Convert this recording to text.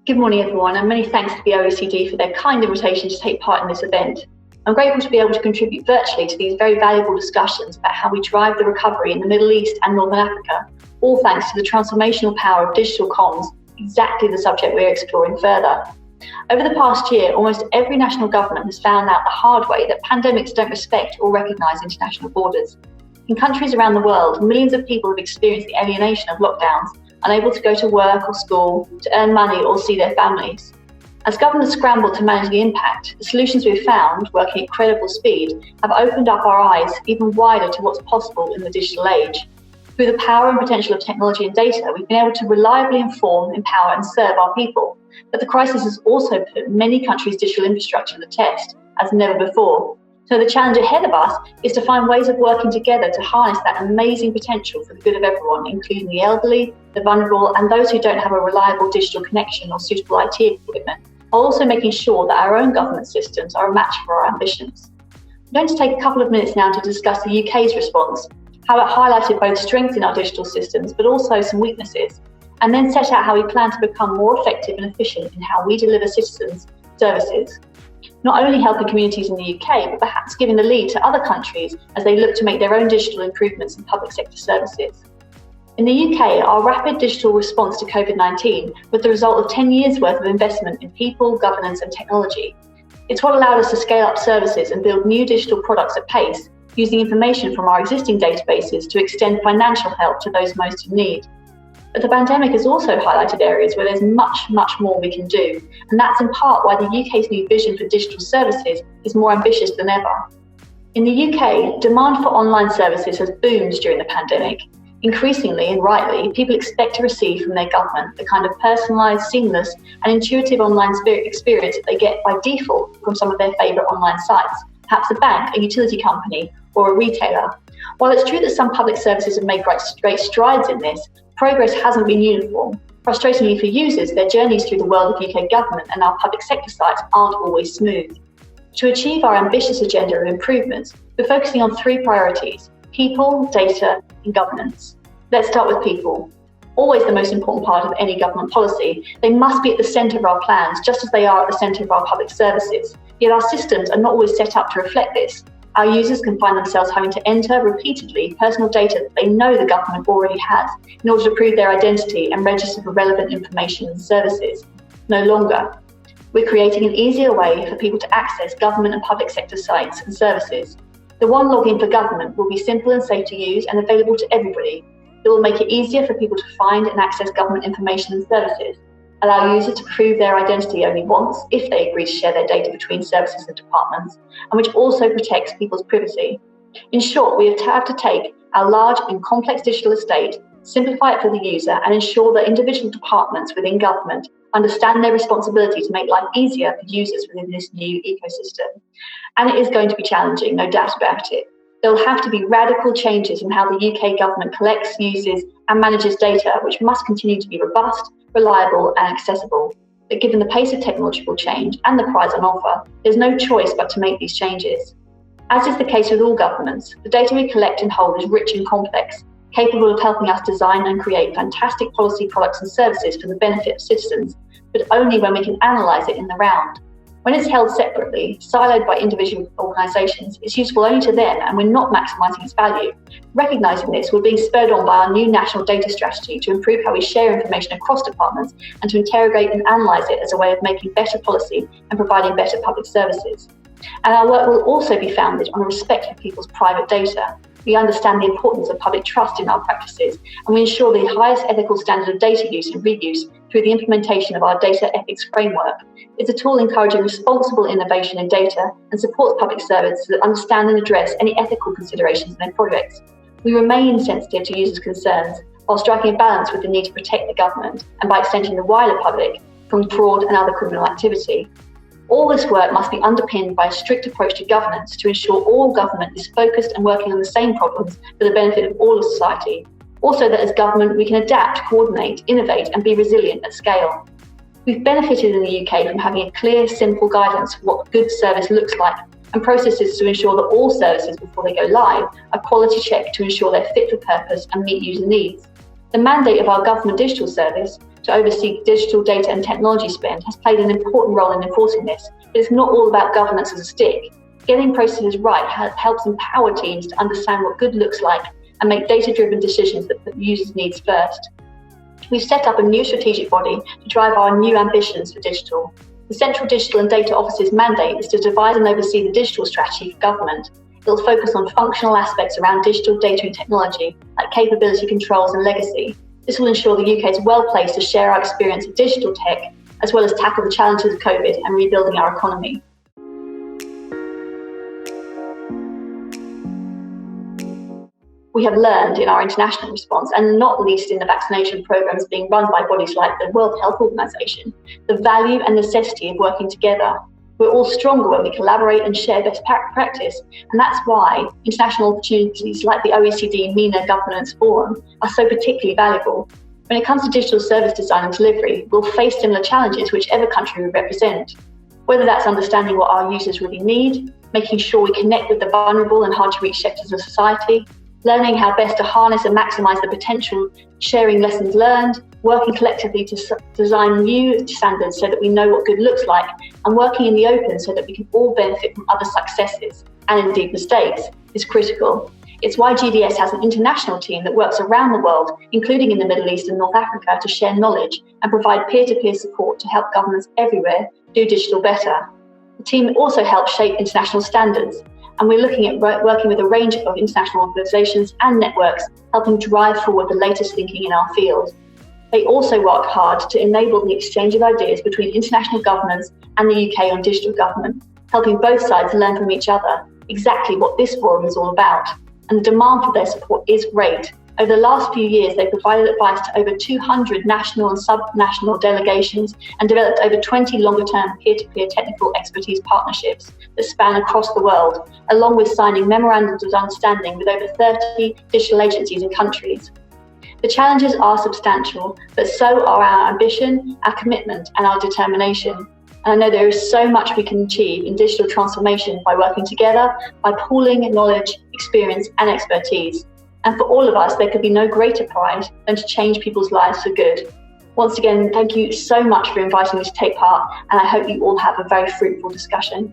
Good morning, everyone, and many thanks to the OECD for their kind invitation to take part in this event. I'm grateful to be able to contribute virtually to these very valuable discussions about how we drive the recovery in the Middle East and Northern Africa, all thanks to the transformational power of digital comms, exactly the subject we're exploring further. Over the past year, almost every national government has found out the hard way that pandemics don't respect or recognise international borders. In countries around the world, millions of people have experienced the alienation of lockdowns, unable to go to work or school, to earn money or see their families. As governments scramble to manage the impact, the solutions we've found, working at credible speed, have opened up our eyes even wider to what's possible in the digital age. Through the power and potential of technology and data, we've been able to reliably inform, empower and serve our people. But the crisis has also put many countries' digital infrastructure to the test, as never before. So the challenge ahead of us is to find ways of working together to harness that amazing potential for the good of everyone, including the elderly, the vulnerable, and those who don't have a reliable digital connection or suitable IT equipment, while also making sure that our own government systems are a match for our ambitions. I'm going to take a couple of minutes now to discuss the UK's response, how it highlighted both strengths in our digital systems, but also some weaknesses, and then set out how we plan to become more effective and efficient in how we deliver citizens' services. Not only helping communities in the UK, but perhaps giving the lead to other countries as they look to make their own digital improvements in public sector services. In the UK, our rapid digital response to COVID-19 was the result of 10 years' worth of investment in people, governance and technology. It's what allowed us to scale up services and build new digital products at pace, using information from our existing databases to extend financial help to those most in need. But the pandemic has also highlighted areas where there's much more we can do, and that's in part why the UK's new vision for digital services is more ambitious than ever. In the UK, demand for online services has boomed during the pandemic. Increasingly, and rightly, people expect to receive from their government the kind of personalised, seamless and intuitive online experience that they get by default from some of their favourite online sites, perhaps a bank, a utility company or a retailer. While it's true that some public services have made great strides in this, progress hasn't been uniform. Frustratingly for users, their journeys through the world of UK government and our public sector sites aren't always smooth. To achieve our ambitious agenda of improvements, we're focusing on three priorities: people, data and governance. Let's start with people. Always the most important part of any government policy, they must be at the centre of our plans, just as they are at the centre of our public services. Yet our systems are not always set up to reflect this. Our users can find themselves having to enter repeatedly personal data that they know the government already has in order to prove their identity and register for relevant information and services. No longer. We're creating an easier way for people to access government and public sector sites and services. The one login for government will be simple and safe to use and available to everybody. It will make it easier for people to find and access government information and services, allow users to prove their identity only once if they agree to share their data between services and departments, and which also protects people's privacy. In short, we have to take our large and complex digital estate, simplify it for the user, and ensure that individual departments within government understand their responsibility to make life easier for users within this new ecosystem. And it is going to be challenging, no doubt about it. There will have to be radical changes in how the UK government collects, uses, and manages data, which must continue to be robust, reliable and accessible. But given the pace of technological change and the prize on offer, there's no choice but to make these changes. As is the case with all governments, the data we collect and hold is rich and complex, capable of helping us design and create fantastic policy products and services for the benefit of citizens, but only when we can analyse it in the round. When it's held separately, siloed by individual organisations, it's useful only to them and we're not maximising its value. Recognising this, we're being spurred on by our new national data strategy to improve how we share information across departments and to interrogate and analyse it as a way of making better policy and providing better public services. And our work will also be founded on a respect for people's private data. We understand the importance of public trust in our practices, and we ensure the highest ethical standard of data use and reuse through the implementation of our data ethics framework. It's a tool encouraging responsible innovation in data and supports public services that understand and address any ethical considerations in their projects. We remain sensitive to users' concerns while striking a balance with the need to protect the government and, by extension, the wider public from fraud and other criminal activity. All this work must be underpinned by a strict approach to governance to ensure all government is focused and working on the same problems for the benefit of all of society. Also that as government we can adapt, coordinate, innovate and be resilient at scale. We've benefited in the UK from having a clear, simple guidance for what good service looks like and processes to ensure that all services before they go live are quality checked to ensure they're fit for purpose and meet user needs. The mandate of our government digital service to oversee digital data and technology spend, has played an important role in enforcing this. But it's not all about governance as a stick. Getting processes right helps empower teams to understand what good looks like and make data-driven decisions that put users' needs first. We've set up a new strategic body to drive our new ambitions for digital. The Central Digital and Data Office's mandate is to devise and oversee the digital strategy for government. It'll focus on functional aspects around digital data and technology, like capability controls and legacy. This will ensure the UK is well placed to share our experience of digital tech, as well as tackle the challenges of COVID and rebuilding our economy. We have learned in our international response, and not least in the vaccination programmes being run by bodies like the World Health Organization, the value and necessity of working together. We're all stronger when we collaborate and share best practice, and that's why international opportunities like the OECD MENA Governance Forum are so particularly valuable. When it comes to digital service design and delivery, we'll face similar challenges whichever country we represent. Whether that's understanding what our users really need, making sure we connect with the vulnerable and hard-to-reach sectors of society, learning how best to harness and maximise the potential, sharing lessons learned, working collectively to design new standards so that we know what good looks like, and working in the open so that we can all benefit from other successes, and indeed mistakes, is critical. It's why GDS has an international team that works around the world, including in the Middle East and North Africa, to share knowledge and provide peer-to-peer support to help governments everywhere do digital better. The team also helps shape international standards, and we're looking at working with a range of international organisations and networks, helping drive forward the latest thinking in our field. They also work hard to enable the exchange of ideas between international governments and the UK on digital government, helping both sides learn from each other, exactly what this forum is all about. And the demand for their support is great. Over the last few years, they've provided advice to over 200 national and sub-national delegations and developed over 20 longer-term peer-to-peer technical expertise partnerships that span across the world, along with signing memorandums of understanding with over 30 digital agencies and countries. The challenges are substantial, but so are our ambition, our commitment, and our determination. And I know there is so much we can achieve in digital transformation by working together, by pooling knowledge, experience, and expertise. And for all of us, there could be no greater pride than to change people's lives for good. Once again, thank you so much for inviting me to take part, and I hope you all have a very fruitful discussion.